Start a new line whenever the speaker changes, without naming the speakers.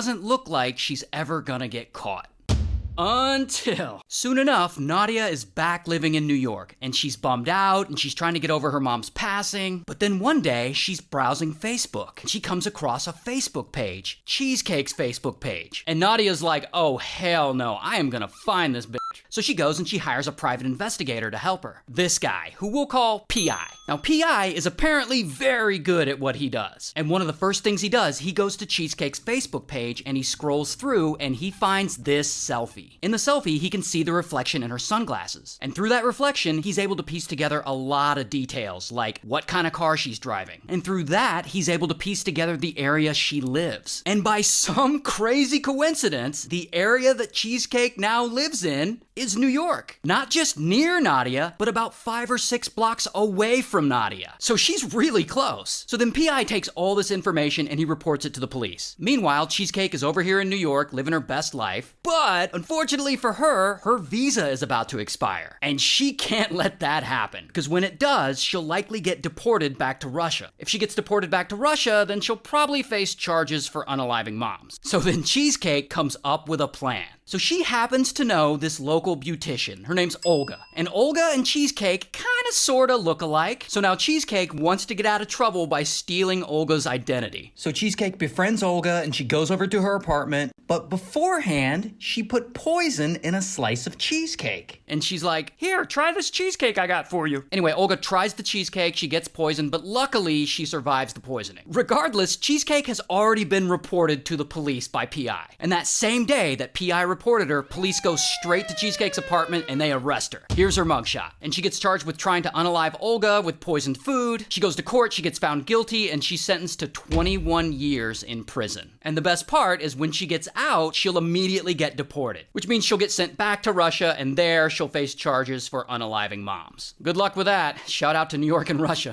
doesn't look like she's ever gonna get caught. Until soon enough, Nadia is back living in New York, and she's bummed out, and she's trying to get over her mom's passing. But then one day, she's browsing Facebook, and she comes across a Facebook page, Cheesecake's Facebook page. And Nadia's like, oh hell no, I am gonna find this bitch. So she goes and she hires a private investigator to help her. This guy, who we'll call P.I. Now P.I. is apparently very good at what he does. And one of the first things he does, he goes to Cheesecake's Facebook page and he scrolls through and he finds this selfie. In the selfie, he can see the reflection in her sunglasses. And through that reflection, he's able to piece together a lot of details, like what kind of car she's driving. And through that, he's able to piece together the area she lives. And by some crazy coincidence, the area that Cheesecake now lives in is New York. Not just near Nadia, but about 5 or 6 blocks away from Nadia. So she's really close. So then P.I. takes all this information and he reports it to the police. Meanwhile, Cheesecake is over here in New York living her best life, but unfortunately for her, her visa is about to expire. And she can't let that happen, because when it does, she'll likely get deported back to Russia. If she gets deported back to Russia, then she'll probably face charges for unaliving moms. So then Cheesecake comes up with a plan. So she happens to know this local beautician. Her name's Olga. And Olga and Cheesecake kinda sorta look alike. So now Cheesecake wants to get out of trouble by stealing Olga's identity. So Cheesecake befriends Olga and she goes over to her apartment. But beforehand, she put poison in a slice of cheesecake. And she's like, here, try this cheesecake I got for you. Anyway, Olga tries the cheesecake, she gets poisoned, but luckily she survives the poisoning. Regardless, Cheesecake has already been reported to the police by P.I. And that same day that P.I. reported her, police go straight to Cheesecake's apartment and they arrest her. Here's her mugshot. And she gets charged with trying to unalive Olga with poisoned food. She goes to court, she gets found guilty, and she's sentenced to 21 years in prison. And the best part is when she gets out, she'll immediately get deported, which means she'll get sent back to Russia, and there she'll face charges for unaliving moms. Good luck with that. Shout out to New York and Russia.